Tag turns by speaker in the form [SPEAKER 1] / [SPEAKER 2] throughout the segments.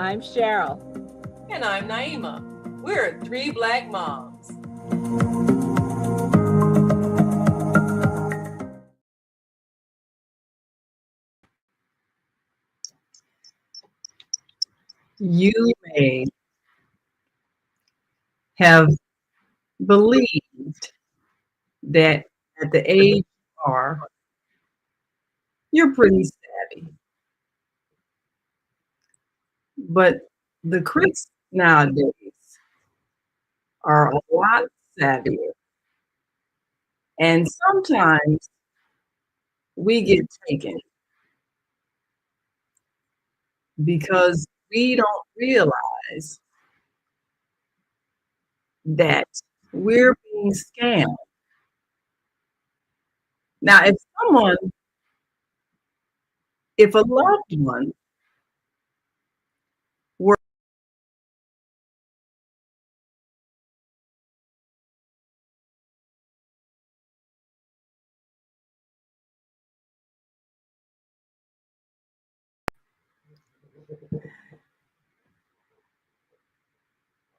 [SPEAKER 1] I'm Cheryl.
[SPEAKER 2] And I'm Naima. We're three Black moms.
[SPEAKER 3] You may have believed that at the age you are, you're pretty savvy. But the critics nowadays are a lot savvier. And sometimes we get taken because we don't realize that we're being scammed. Now, if a loved one were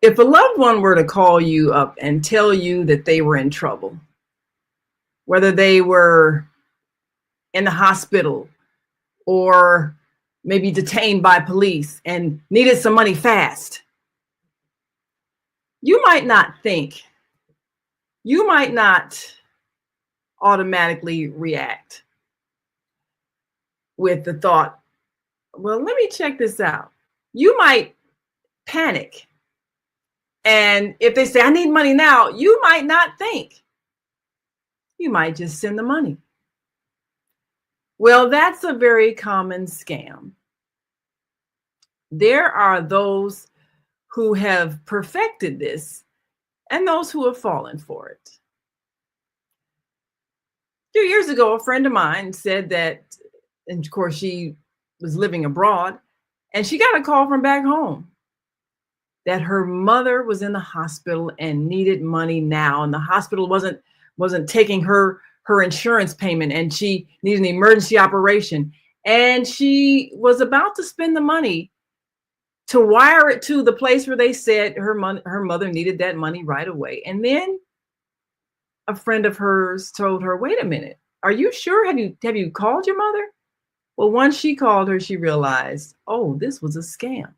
[SPEAKER 3] if a loved one were to call you up and tell you that they were in trouble, whether they were in the hospital or maybe detained by police and needed some money fast, you might not automatically react with the thought, well, let me check this out. You might panic. And if they say, I need money now, you might not think. You might just send the money. Well, that's a very common scam. There are those who have perfected this and those who have fallen for it. A few years ago, a friend of mine said that, and of course, she was living abroad, and she got a call from back home that her mother was in the hospital and needed money now, and the hospital wasn't taking her insurance payment, and she needed an emergency operation, and she was about to spend the money to wire it to the place where they said her mother needed that money right away. And then a friend of hers told her, wait a minute, are you sure? Have you called your mother? Well, once she called her, she realized, oh, this was a scam.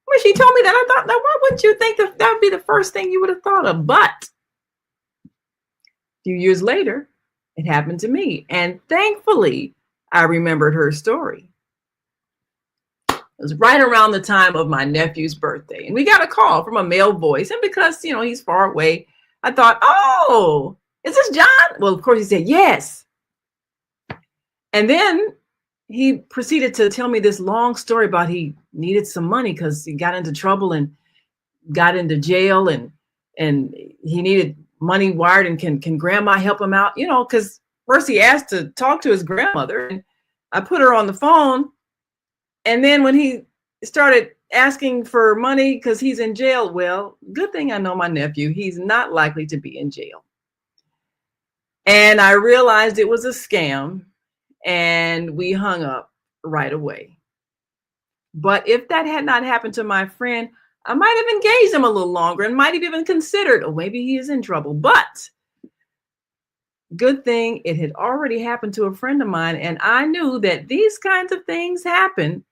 [SPEAKER 3] When she told me that, I thought, now why wouldn't you think that would be the first thing you would have thought of? But a few years later, it happened to me. And thankfully, I remembered her story. It was right around the time of my nephew's birthday. And we got a call from a male voice. And because, he's far away, I thought, oh, is this John? Well, of course, he said, yes. And then he proceeded to tell me this long story about he needed some money because he got into trouble and got into jail and he needed money wired, and can grandma help him out? Because first he asked to talk to his grandmother, and I put her on the phone. And then when he started asking for money because he's in jail, well, good thing I know my nephew. He's not likely to be in jail. And I realized it was a scam, and we hung up right away. But if that had not happened to my friend, I might have engaged him a little longer and might have even considered, oh, maybe he is in trouble. But good thing it had already happened to a friend of mine. And I knew that these kinds of things happen,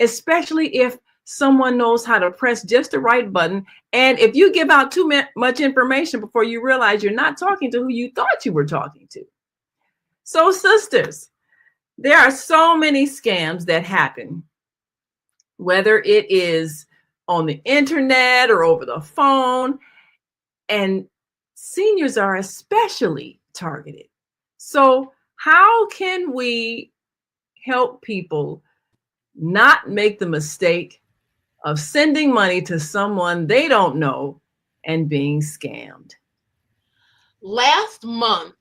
[SPEAKER 3] especially if someone knows how to press just the right button. And if you give out too much information before you realize you're not talking to who you thought you were talking to. So, sisters, there are so many scams that happen, whether it is on the internet or over the phone, and seniors are especially targeted. So how can we help people not make the mistake of sending money to someone they don't know and being scammed?
[SPEAKER 4] Last month,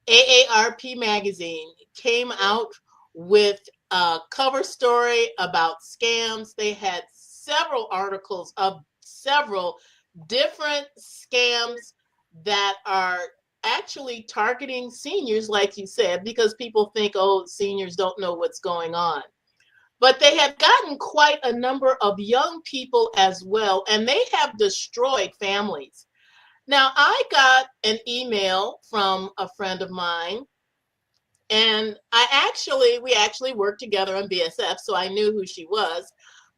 [SPEAKER 4] AARP magazine came out with a cover story about scams. They had several articles of several different scams that are actually targeting seniors, like you said, because people think, oh, seniors don't know what's going on. but they have gotten quite a number of young people as well, and they have destroyed families. Now, I got an email from a friend of mine, and we actually worked together on BSF, so I knew who she was.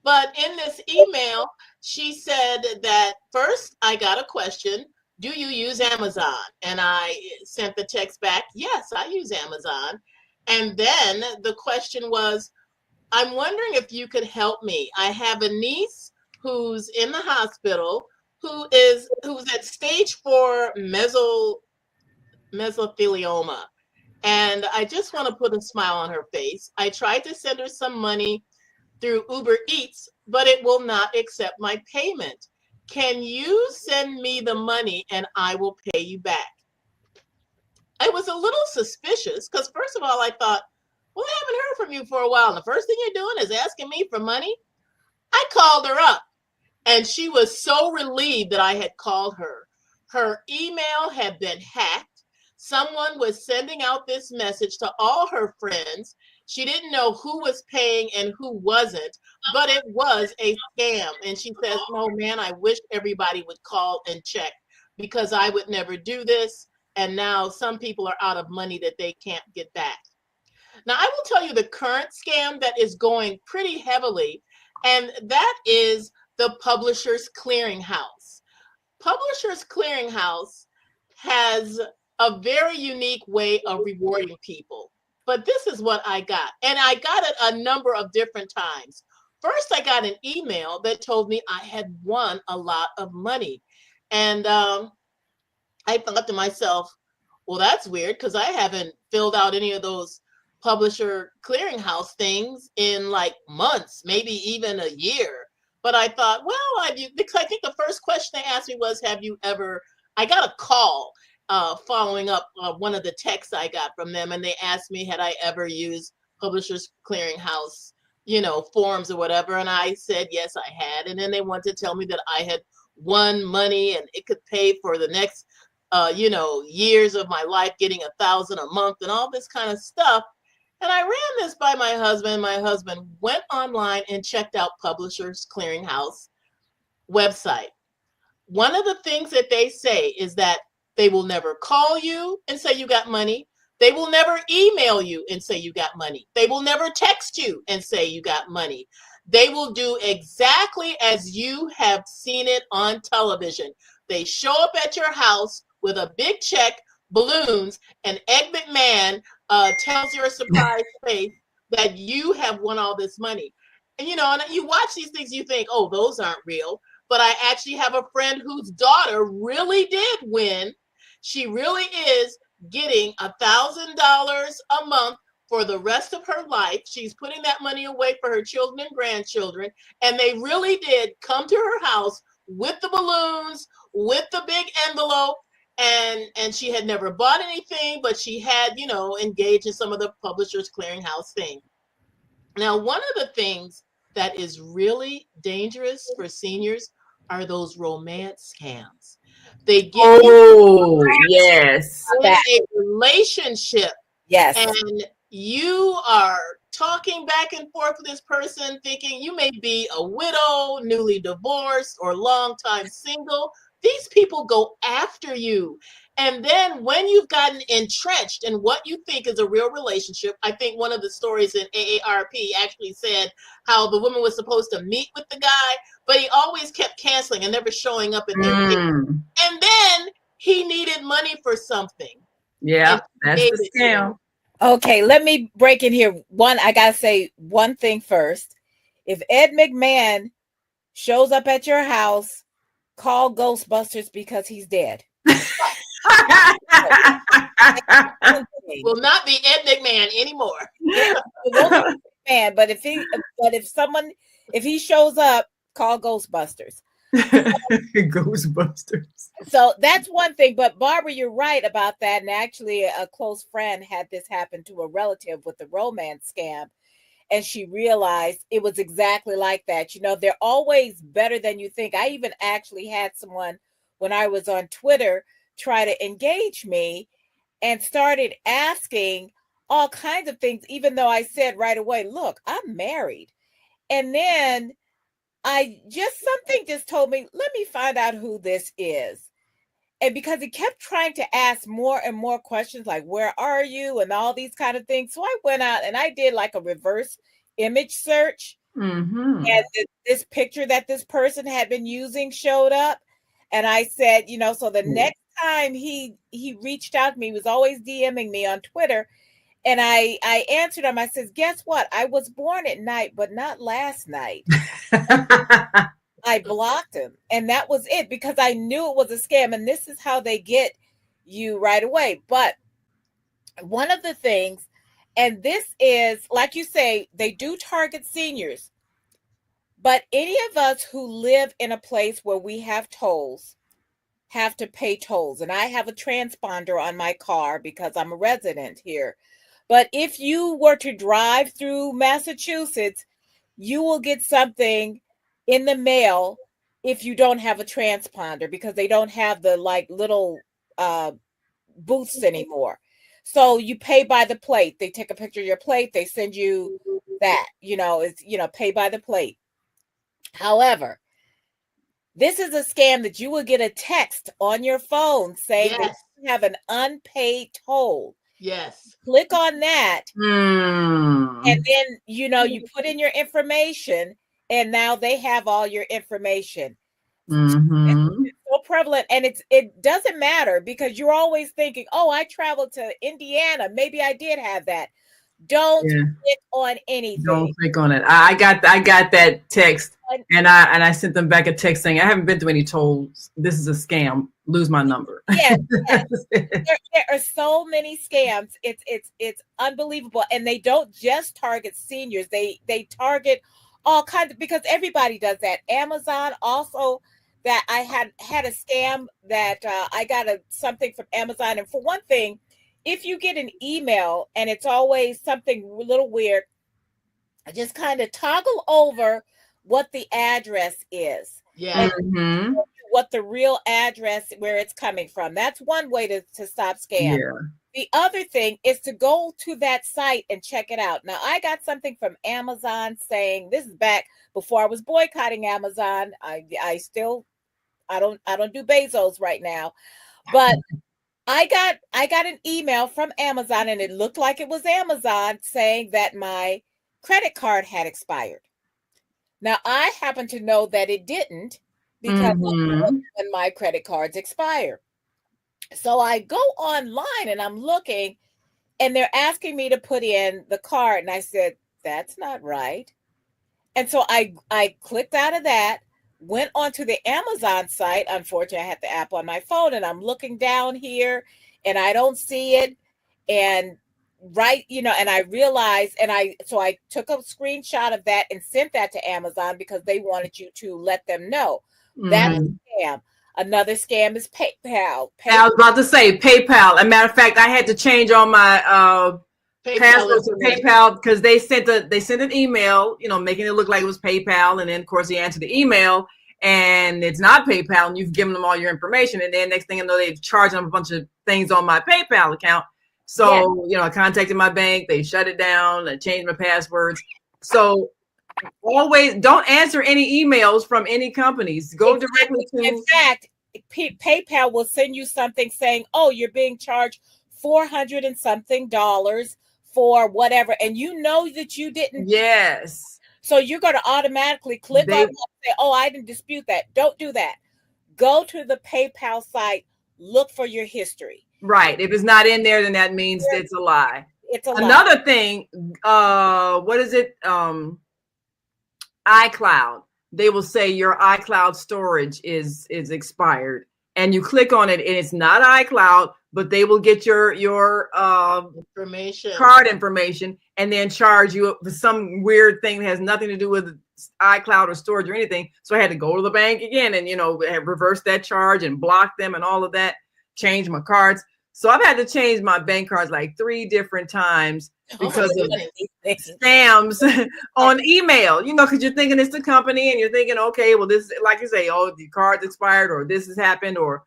[SPEAKER 4] But in this email, she said that first I got a question, do you use Amazon? And I sent the text back, yes, I use Amazon. And then the question was, I'm wondering if you could help me. I have a niece who's in the hospital who's at stage 4 mesothelioma. And I just want to put a smile on her face. I tried to send her some money through Uber Eats, but it will not accept my payment. Can you send me the money and I will pay you back? I was a little suspicious because first of all, I thought, well, I haven't heard from you for a while. And the first thing you're doing is asking me for money. I called her up and she was so relieved that I had called her. Her email had been hacked. Someone was sending out this message to all her friends. She didn't know who was paying and who wasn't, but it was a scam. And she says, oh man, I wish everybody would call and check because I would never do this. And now some people are out of money that they can't get back. Now, I will tell you the current scam that is going pretty heavily, and that is the Publishers Clearinghouse. Publishers Clearinghouse has a very unique way of rewarding people. But this is what I got. And I got it a number of different times. First, I got an email that told me I had won a lot of money. And I thought to myself, well, that's weird because I haven't filled out any of those Publisher Clearinghouse things in like months, maybe even a year. But I thought, well, because I think the first question they asked me was, I got a call following up one of the texts I got from them, and they asked me, had I ever used Publishers Clearinghouse, forms or whatever, and I said, yes, I had, and then they wanted to tell me that I had won money and it could pay for the next, years of my life, getting $1,000 a month and all this kind of stuff. And I ran this by my husband. My husband went online and checked out Publishers Clearinghouse website. One of the things that they say is that they will never call you and say you got money. They will never email you and say you got money. They will never text you and say you got money. They will do exactly as you have seen it on television. They show up at your house with a big check, balloons, and Ed McMahon tells your surprise face that you have won all this money. And and you watch these things, you think, oh, those aren't real. But I actually have a friend whose daughter really did win. She really is getting $1,000 a month for the rest of her life. She's putting that money away for her children and grandchildren. And they really did come to her house with the balloons, with the big envelope. And she had never bought anything, but she had, engaged in some of the Publishers Clearinghouse thing. Now, one of the things that is really dangerous for seniors are those romance scams. They get
[SPEAKER 3] you yes,
[SPEAKER 4] in a relationship.
[SPEAKER 1] Yes.
[SPEAKER 4] And you are talking back and forth with this person, thinking you may be a widow, newly divorced, or longtime single. These people go after you. And then when you've gotten entrenched in what you think is a real relationship, I think one of the stories in AARP actually said how the woman was supposed to meet with the guy, but he always kept canceling and never showing up at their meeting. And then he needed money for something.
[SPEAKER 3] Yeah, that's the scam.
[SPEAKER 1] Okay, let me break in here. I got to say one thing first. If Ed McMahon shows up at your house, call Ghostbusters because he's dead.
[SPEAKER 4] Will not be Ed McMahon anymore.
[SPEAKER 1] But if he shows up, call Ghostbusters.
[SPEAKER 3] Ghostbusters.
[SPEAKER 1] So that's one thing. But Barbara, you're right about that. And actually, a close friend had this happen to a relative with the romance scam. And she realized it was exactly like that. They're always better than you think. I even actually had someone, when I was on Twitter, try to engage me and started asking all kinds of things, even though I said right away, look, I'm married. And then something just told me, let me find out who this is. And because he kept trying to ask more and more questions, like, where are you? And all these kind of things. So I went out and I did like a reverse image search.
[SPEAKER 3] Mm-hmm.
[SPEAKER 1] And this picture that this person had been using showed up. And I said, so the next time he reached out to me, he was always DMing me on Twitter. And I answered him. I says, guess what? I was born at night, but not last night. I blocked him. And that was it, because I knew it was a scam. And this is how they get you right away. But one of the things, and this is, like you say, they do target seniors. But any of us who live in a place where we have tolls have to pay tolls. And I have a transponder on my car because I'm a resident here. But if you were to drive through Massachusetts, you will get something in the mail if you don't have a transponder, because they don't have the like little booths anymore. So you pay by the plate. They take a picture of your plate. They send you that, it's, pay by the plate. However, this is a scam that you will get a text on your phone saying that you have an unpaid toll.
[SPEAKER 4] Yes.
[SPEAKER 1] Click on that. And then, you put in your information, and now they have all your information. It's so prevalent, and it doesn't matter, because you're always thinking, oh, I traveled to Indiana. Maybe I did have that. Don't click on anything.
[SPEAKER 3] Don't click on it. I got that text, and I sent them back a text saying, I haven't been to any tolls. This is a scam. Lose my number.
[SPEAKER 1] Yes. There are so many scams. It's unbelievable. And they don't just target seniors. They target all kinds of, because everybody does that. Amazon also, that I had a scam that I got something from Amazon. And for one thing, if you get an email and it's always something a little weird, just kind of toggle over what the address is.
[SPEAKER 4] Yeah.
[SPEAKER 1] What the real address, where it's coming from. That's one way to stop scam.
[SPEAKER 3] Yeah.
[SPEAKER 1] The other thing is to go to that site and check it out. Now, I got something from Amazon saying, this is back before I was boycotting Amazon. I don't do Bezos right now, but I got an email from Amazon, and it looked like it was Amazon saying that my credit card had expired. Now, I happen to know that it didn't, because when my credit cards expire. So I go online and I'm looking, and they're asking me to put in the card. And I said, that's not right. And so I clicked out of that, went onto the Amazon site. Unfortunately, I had the app on my phone, and I'm looking down here and I don't see it. And and I realized, so I took a screenshot of that and sent that to Amazon, because they wanted you to let them know. That's a scam. Another scam is PayPal.
[SPEAKER 3] I was about to say PayPal. As a matter of fact, I had to change all my passwords to PayPal, because they sent an email, making it look like it was PayPal, and then of course you answer the email and it's not PayPal, and you've given them all your information, and then next thing you know, they've charged them a bunch of things on my PayPal account. So I contacted my bank, they shut it down, I changed my passwords. So always don't answer any emails from any companies. Go directly to.
[SPEAKER 1] In fact, PayPal will send you something saying, "Oh, you're being charged $400 and something for whatever," and you know that you didn't.
[SPEAKER 3] Yes.
[SPEAKER 1] So you're going to automatically click on it and say, "Oh, I didn't dispute that." Don't do that. Go to the PayPal site. Look for your history.
[SPEAKER 3] Right. If it's not in there, then that means it's a lie.
[SPEAKER 1] It's a
[SPEAKER 3] Another
[SPEAKER 1] lie.
[SPEAKER 3] thing. What is it? iCloud. They will say your iCloud storage is expired, and you click on it, and it's not iCloud, but they will get your
[SPEAKER 4] information,
[SPEAKER 3] card information, and then charge you for some weird thing that has nothing to do with iCloud or storage or anything. So I had to go to the bank again and reverse that charge and block them and all of that, change my cards. So I've had to change my bank cards like 3 different times because of scams on email, because you're thinking it's the company, and you're thinking, okay, well, this is, like you say, oh, the card's expired, or this has happened, or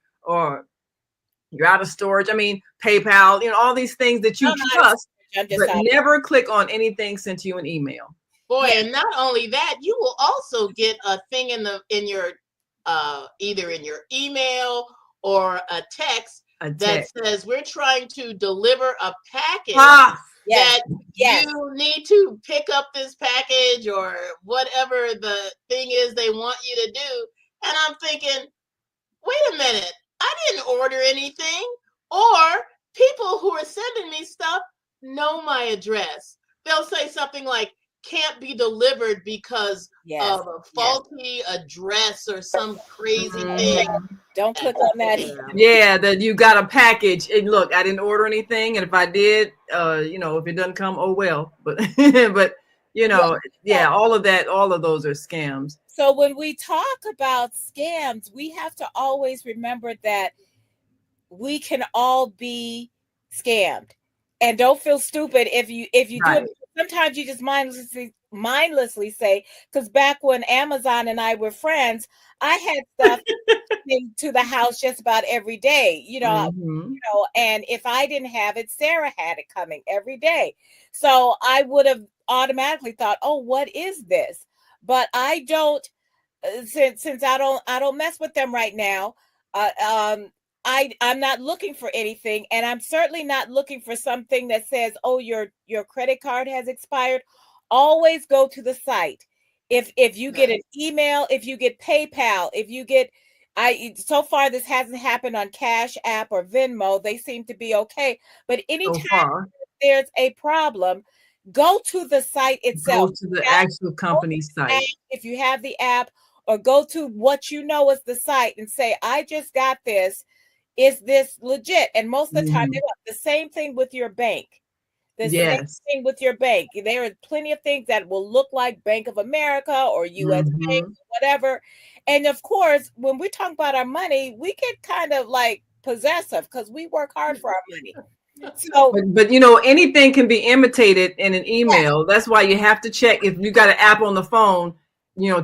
[SPEAKER 3] you're out of storage. I mean, PayPal, all these things that you trust.
[SPEAKER 1] I'm just
[SPEAKER 3] But
[SPEAKER 1] out.
[SPEAKER 3] never click on anything sent to you in email.
[SPEAKER 4] Boy,
[SPEAKER 1] Yeah.
[SPEAKER 4] and not only that, you will also get a thing in your either in your email or a text
[SPEAKER 3] A
[SPEAKER 4] that
[SPEAKER 3] text.
[SPEAKER 4] says we're trying to deliver a package
[SPEAKER 3] Ah,
[SPEAKER 1] Yes.
[SPEAKER 4] that
[SPEAKER 1] Yes.
[SPEAKER 4] you need to pick up this package or whatever the thing is they want you to do. And I'm thinking, wait a minute, I didn't order anything. Or people who are sending me stuff know my address. They'll say something like, can't be delivered because
[SPEAKER 1] Yes.
[SPEAKER 4] of a
[SPEAKER 1] Yes.
[SPEAKER 4] faulty address or some crazy
[SPEAKER 3] Mhm.
[SPEAKER 4] thing.
[SPEAKER 1] Don't click on that.
[SPEAKER 3] Yeah, that you got a package. And look, I didn't order anything, and if I did, if it doesn't come, oh well. But but
[SPEAKER 1] Yeah.
[SPEAKER 3] all of that, all of those are scams.
[SPEAKER 1] So when we talk about scams, we have to always remember that we can all be scammed. And don't feel stupid if you do
[SPEAKER 3] Right.
[SPEAKER 1] it. Sometimes you just mindlessly say, because back when Amazon and I were friends, I had stuff to the house just about every day,
[SPEAKER 3] Mhm.
[SPEAKER 1] and if I didn't have it, Sarah had it coming every day. So I would have automatically thought, oh, what is this? But I don't, since I don't mess with them right now. Uh, um, I'm not looking for anything, and I'm certainly not looking for something that says, oh, your credit card has expired. Always go to the site. If you get an email, if you get PayPal, if you get so far this hasn't happened on Cash App or Venmo. They seem to be okay. But
[SPEAKER 3] So
[SPEAKER 1] anytime
[SPEAKER 3] far,
[SPEAKER 1] there's a problem, go to the site
[SPEAKER 3] go
[SPEAKER 1] itself.
[SPEAKER 3] to the actual company site.
[SPEAKER 1] If you have the app, or go to what you know is the site and say, I just got this. Is this legit? And most of the time,
[SPEAKER 3] Mhm.
[SPEAKER 1] they want the same thing with your bank. The same
[SPEAKER 3] Yes.
[SPEAKER 1] thing with your bank. There are plenty of things that will look like Bank of America or US Bank,
[SPEAKER 3] Mhm.
[SPEAKER 1] whatever. And of course, when we talk about our money, we get kind of like possessive because we work hard for our money. So
[SPEAKER 3] But anything can be imitated in an email. That's why you have to check if you got an app on the phone.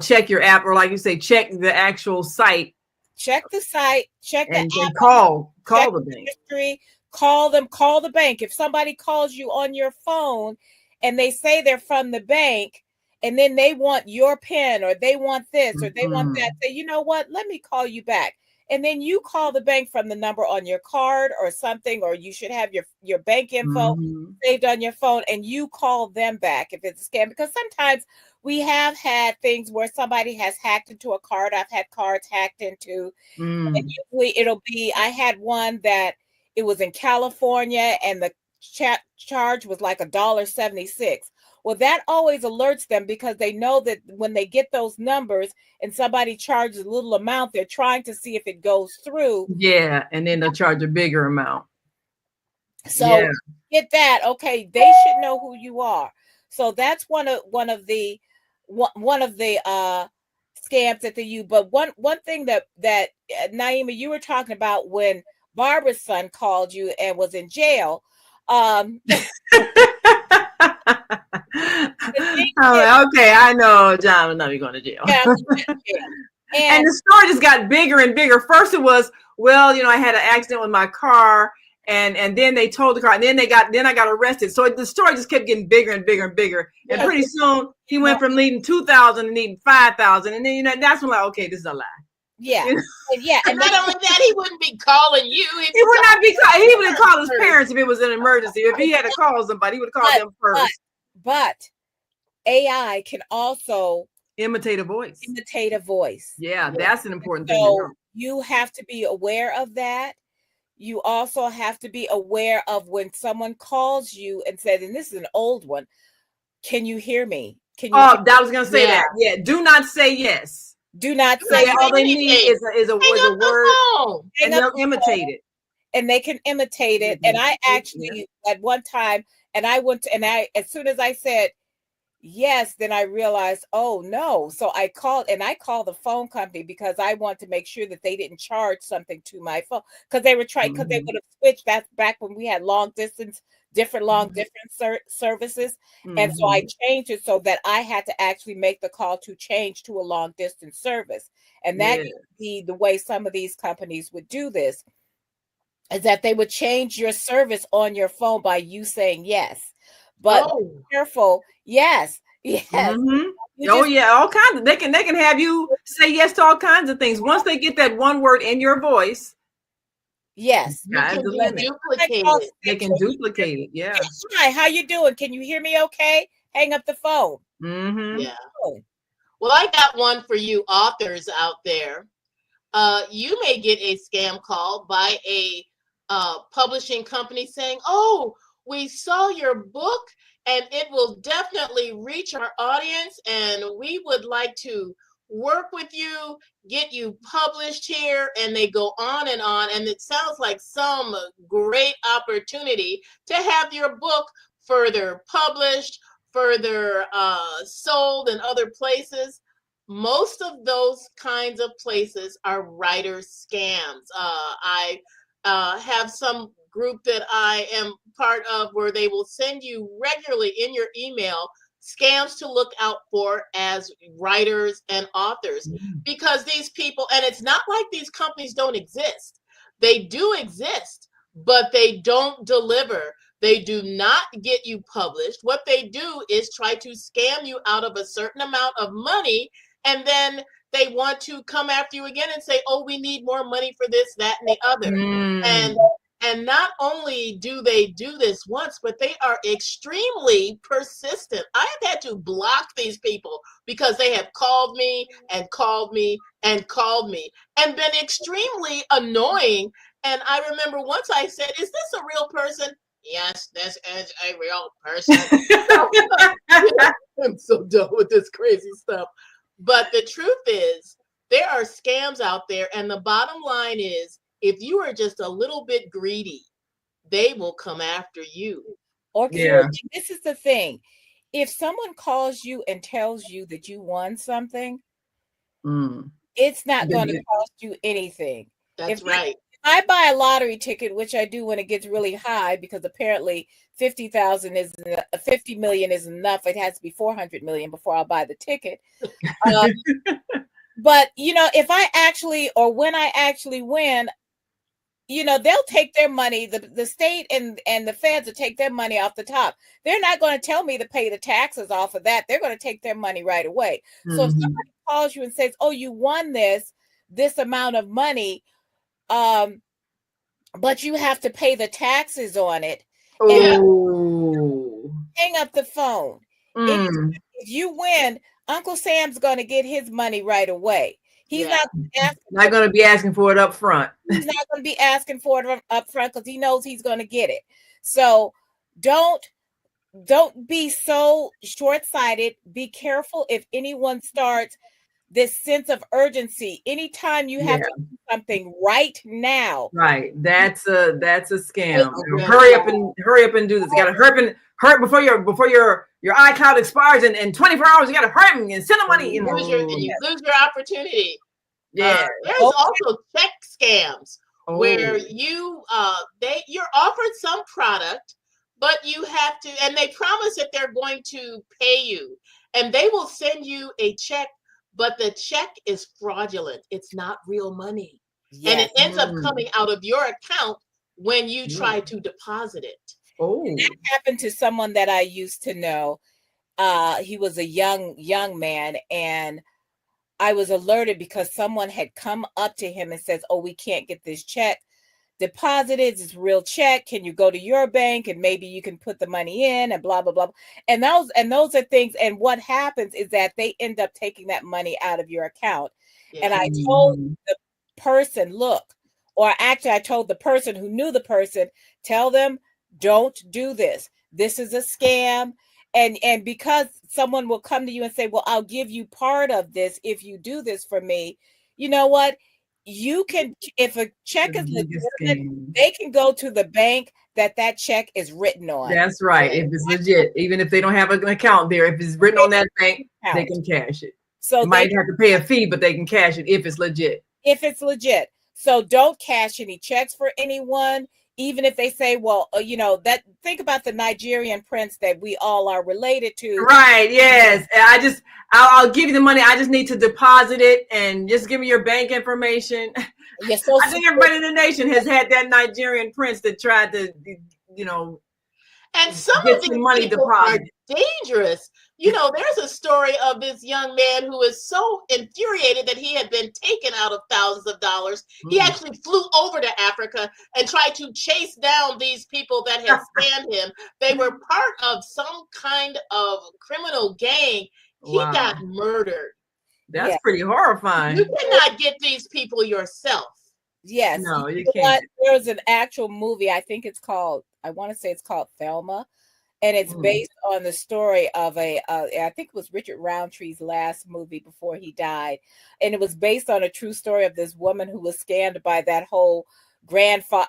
[SPEAKER 3] Check your app, or like you say, check the actual site
[SPEAKER 1] check the site, check the
[SPEAKER 3] and
[SPEAKER 1] app,
[SPEAKER 3] call
[SPEAKER 1] check
[SPEAKER 3] the
[SPEAKER 1] the
[SPEAKER 3] bank.
[SPEAKER 1] history, call them, call the bank. If somebody calls you on your phone and they say they're from the bank, and then they want your PIN or they want this or they want
[SPEAKER 3] Mhm.
[SPEAKER 1] that, say, you know what, let me call you back. And then you call the bank from the number on your card or something, or you should have your bank info
[SPEAKER 3] Mhm.
[SPEAKER 1] saved on your phone, and you call them back if it's a scam. Because sometimes we have had things where somebody has hacked into a card. I've had cards hacked into, and
[SPEAKER 3] Mm.
[SPEAKER 1] usually it'll be, I had one that it was in California and the charge was like $1.76. Well, that always alerts them because they know that when they get those numbers and somebody charges a little amount, they're trying to see if it goes through.
[SPEAKER 3] Yeah, and then they'll charge a bigger amount.
[SPEAKER 1] So
[SPEAKER 3] Yeah.
[SPEAKER 1] get that. Okay, they should know who you are. So that's one of the scams that they use. But one thing that Naima, you were talking about when Barbara's son called you and was in jail. The thing is,
[SPEAKER 3] Okay, I know John will not be going to jail.
[SPEAKER 1] yeah, I'm going to jail.
[SPEAKER 3] And
[SPEAKER 1] And
[SPEAKER 3] the story just got bigger and bigger. First it was, well, I had an accident with my car, and then they told the car, and then I got arrested. So the story just kept getting bigger and bigger and bigger. And
[SPEAKER 4] Yeah.
[SPEAKER 3] pretty soon he went from needing 2,000 to needing 5,000. And then that's when like, okay, this is a lie.
[SPEAKER 1] yeah,
[SPEAKER 3] You know?
[SPEAKER 1] and
[SPEAKER 4] And not only that, he wouldn't be calling you.
[SPEAKER 3] He would not be called. He would have called his parents if it was an emergency. If he had to call somebody, he would have called them first.
[SPEAKER 1] But AI can also
[SPEAKER 3] Imitate a voice.
[SPEAKER 1] imitate a voice.
[SPEAKER 3] Yeah, that's an important thing to
[SPEAKER 1] So
[SPEAKER 3] know.
[SPEAKER 1] you have to be aware of that. You also have to be aware of when someone calls you and says, and this is an old one, can you hear me? Can you hear
[SPEAKER 3] Oh, I was gonna say
[SPEAKER 4] Yeah.
[SPEAKER 3] that. Yeah, do not say yes.
[SPEAKER 1] Do not
[SPEAKER 4] Do
[SPEAKER 1] say
[SPEAKER 4] not
[SPEAKER 3] All they
[SPEAKER 4] say
[SPEAKER 3] need
[SPEAKER 4] anything.
[SPEAKER 3] is a
[SPEAKER 4] Hang up the
[SPEAKER 3] word,
[SPEAKER 4] phone.
[SPEAKER 1] hang
[SPEAKER 3] and
[SPEAKER 1] up
[SPEAKER 3] they'll
[SPEAKER 1] the
[SPEAKER 3] imitate
[SPEAKER 1] phone,
[SPEAKER 3] it.
[SPEAKER 1] and they can imitate it. And I actually at one time, and I went to, and I, as soon as I said yes, then I realized, oh no. So I called the phone company because I want to make sure that they didn't charge something to my phone, because they were trying, because they would have switched. That's back when we had different services. And so I changed it so that I had to actually make the call to change to a long distance service. And that
[SPEAKER 3] Yeah.
[SPEAKER 1] used to be the way some of these companies would do this, is that they would change your service on your phone by you saying yes. But
[SPEAKER 4] Oh,
[SPEAKER 1] careful. Yes. Yes.
[SPEAKER 3] Mm-hmm.
[SPEAKER 1] You
[SPEAKER 3] Oh
[SPEAKER 1] just
[SPEAKER 3] yeah, all kinds of, they can have you say yes to all kinds of things. Once they get that one word in your voice,
[SPEAKER 1] yes.
[SPEAKER 4] you
[SPEAKER 3] sky's
[SPEAKER 4] can
[SPEAKER 3] the
[SPEAKER 4] be
[SPEAKER 3] limit.
[SPEAKER 4] duplicated.
[SPEAKER 3] They can duplicate it. Yeah.
[SPEAKER 1] Hi, how you doing? Can you hear me okay? Hang up the phone.
[SPEAKER 3] Mm-hmm.
[SPEAKER 4] Yeah.
[SPEAKER 1] Oh,
[SPEAKER 4] Well, I got one for you authors out there. You may get a scam call by a publishing company saying, "Oh, we saw your book and it will definitely reach our audience, and we would like to work with you, get you published here." And they go on, and it sounds like some great opportunity to have your book further published, further sold in other places. Most of those kinds of places are writer scams. I have some group that I am part of where they will send you regularly in your email scams to look out for as writers and authors, because these people, and it's not like these companies don't exist. They do exist, but they don't deliver. They do not get you published. What they do is try to scam you out of a certain amount of money, and then they want to come after you again and say, "Oh, we need more money for this, that, and the other."
[SPEAKER 3] Mm.
[SPEAKER 4] And and not only do they do this once, but they are extremely persistent. I have had to block these people because they have called me and called me and called me and been extremely annoying. And I remember once I said, "Is this a real person?" "Yes, this is a real person." I'm so done with this crazy stuff. But the truth is, there are scams out there, and the bottom line is, if you are just a little bit greedy, they will come after you.
[SPEAKER 1] or
[SPEAKER 3] Yeah.
[SPEAKER 1] this is the thing. If someone calls you and tells you that you won something,
[SPEAKER 3] Mm.
[SPEAKER 1] it's not going to cost you anything.
[SPEAKER 4] That's right.
[SPEAKER 1] If I buy a lottery ticket, which I do when it gets really high, because apparently 50 million is enough. It has to be 400 million before I'll buy the ticket. But if I actually, or when I actually win, they'll take their money. The state and the feds will take their money off the top. They're not going to tell me to pay the taxes off of that. They're going to take their money right away. So if somebody calls you and says, "Oh, you won this amount of money, but you have to pay the taxes on it," and
[SPEAKER 3] Oh.
[SPEAKER 1] hang up the phone.
[SPEAKER 3] Mm.
[SPEAKER 1] If you win, Uncle Sam's going to get his money right away. He's
[SPEAKER 4] Yeah.
[SPEAKER 3] Not going to be asking for it up front.
[SPEAKER 1] He's not going to be asking for it up front because he knows he's going to get it. So don't be so short-sighted. Be careful if anyone starts this sense of urgency. Anytime you have to do something right now.
[SPEAKER 3] Right. That's a scam.
[SPEAKER 4] Yeah.
[SPEAKER 3] Hurry up and do this. You gotta hurry before your iCloud expires in 24 hours. You gotta hurry and send the money.
[SPEAKER 4] You lose your opportunity.
[SPEAKER 3] Yeah.
[SPEAKER 4] There's also check scams where
[SPEAKER 3] Oh.
[SPEAKER 4] you're offered some product, but you have to, and they promise that they're going to pay you, and they will send you a check, but the check is fraudulent. It's not real money.
[SPEAKER 1] Yes.
[SPEAKER 4] And it ends up coming out of your account when you try to deposit it.
[SPEAKER 3] Oh.
[SPEAKER 1] That happened to someone that I used to know. He was a young man, and I was alerted because someone had come up to him and says, "Oh, we can't get this check deposited. It's a real check. Can you go to your bank and maybe you can put the money in," and blah, blah, blah. And those are things. And what happens is that they end up taking that money out of your account.
[SPEAKER 4] Yeah.
[SPEAKER 1] And I told the person, look, or actually I told the person who knew the person, tell them, don't do this. This is a scam. And because someone will come to you and say, "Well, I'll give you part of this if you do this for me," you know what? You can, if a check is legitimate, they can go to the bank that check is written on.
[SPEAKER 3] That's right. If it's legit, even if they don't have an account there, if it's written on that bank, they can cash it.
[SPEAKER 1] So
[SPEAKER 3] they might have to pay a fee, but they can cash it if it's legit.
[SPEAKER 1] If it's legit. So don't cash any checks for anyone, even if they say, "Well, that." Think about the Nigerian prince that we all are related to.
[SPEAKER 3] Right. Yes. I'll give you the money. I just need to deposit it, and just give me your bank information.
[SPEAKER 1] Yes. So
[SPEAKER 3] I think everybody in the nation has had that Nigerian prince that tried to,
[SPEAKER 4] And some
[SPEAKER 3] Get
[SPEAKER 4] of these
[SPEAKER 3] some money
[SPEAKER 4] people are
[SPEAKER 3] deposit.
[SPEAKER 4] dangerous. You know, there's a story of this young man who was so infuriated that he had been taken out of thousands of dollars. He actually flew over to Africa and tried to chase down these people that had scammed him. They were part of some kind of criminal gang. He
[SPEAKER 3] Wow.
[SPEAKER 4] got murdered.
[SPEAKER 3] That's pretty horrifying.
[SPEAKER 4] You cannot get these people yourself.
[SPEAKER 1] Yes.
[SPEAKER 3] No, you
[SPEAKER 1] know
[SPEAKER 3] can't.
[SPEAKER 1] what? There's an actual movie. I think it's called, I want to say it's called Thelma. And it's based on the story of I think it was Richard Roundtree's last movie before he died. And it was based on a true story of this woman who was scammed by that whole grandson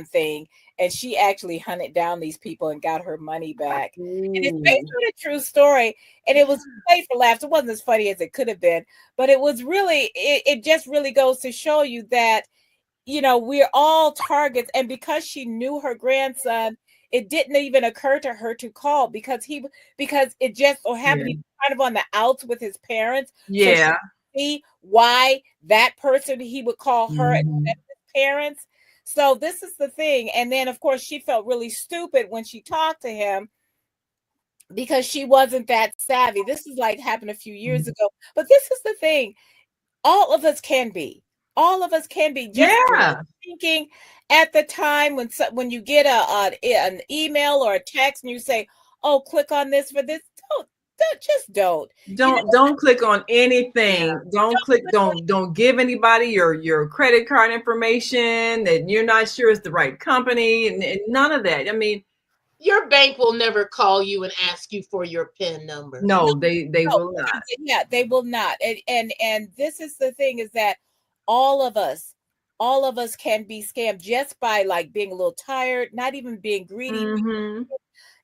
[SPEAKER 1] thing. And she actually hunted down these people and got her money back. And it's based on a true story. And it was played for laughs. It wasn't as funny as it could have been, but it was really, it just really goes to show you that, we're all targets. And because she knew her grandson, it didn't even occur to her to call because it just so happened he was kind of on the outs with his parents.
[SPEAKER 3] Yeah.
[SPEAKER 1] So she see why that person he would call her instead of his parents. So this is the thing. And then of course she felt really stupid when she talked to him because she wasn't that savvy. This is like happened a few years ago. But this is the thing. All of us can be. All of us can be just thinking at the time when you get an email or a text and you say, "Oh, click on this for this."
[SPEAKER 3] Don't click on anything. Yeah. Don't give anybody your credit card information that you're not sure is the right company and none of that. I mean,
[SPEAKER 4] your bank will never call you and ask you for your PIN number.
[SPEAKER 3] No, they will not.
[SPEAKER 1] Yeah, they will not. And this is the thing is that all of us can be scammed just by like being a little tired, not even being greedy.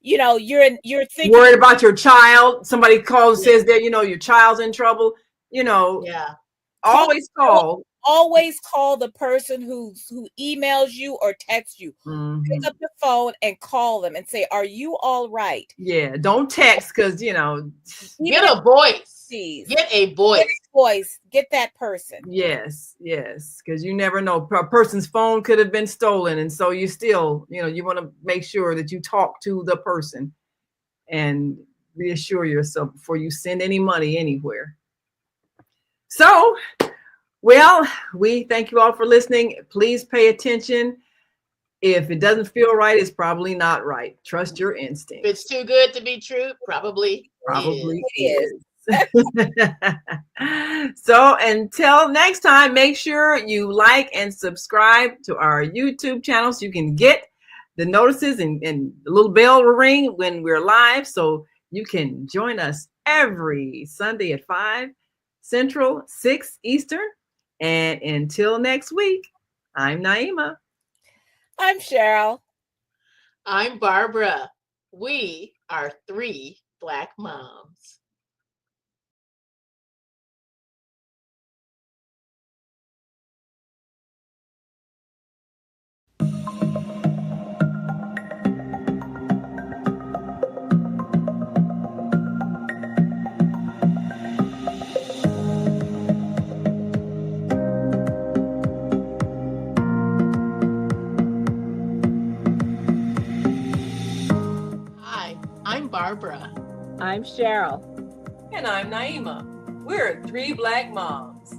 [SPEAKER 1] You're thinking
[SPEAKER 3] worried about your child. Somebody calls, says that, your child's in trouble, always call.
[SPEAKER 1] Always call the person who emails you or texts you. Pick up the phone and call them and say, "Are you all right?"
[SPEAKER 3] Yeah, don't text because
[SPEAKER 4] get a voice. Get a voice.
[SPEAKER 1] Get that person.
[SPEAKER 3] Yes, because you never know. A person's phone could have been stolen, and so you still, you want to make sure that you talk to the person and reassure yourself before you send any money anywhere. So. Well, we thank you all for listening. Please pay attention. If it doesn't feel right, it's probably not right. Trust your instinct.
[SPEAKER 4] If it's too good to be true, probably is.
[SPEAKER 3] So until next time, make sure you like and subscribe to our YouTube channel so you can get the notices and the little bell will ring when we're live. So you can join us every Sunday at 5 Central, 6 Eastern. And until next week, I'm Naima.
[SPEAKER 1] I'm Cheryl.
[SPEAKER 4] I'm Barbara. We are 3 Black moms. I'm Barbara.
[SPEAKER 1] I'm Cheryl.
[SPEAKER 2] And I'm Naima. We're 3 Black moms.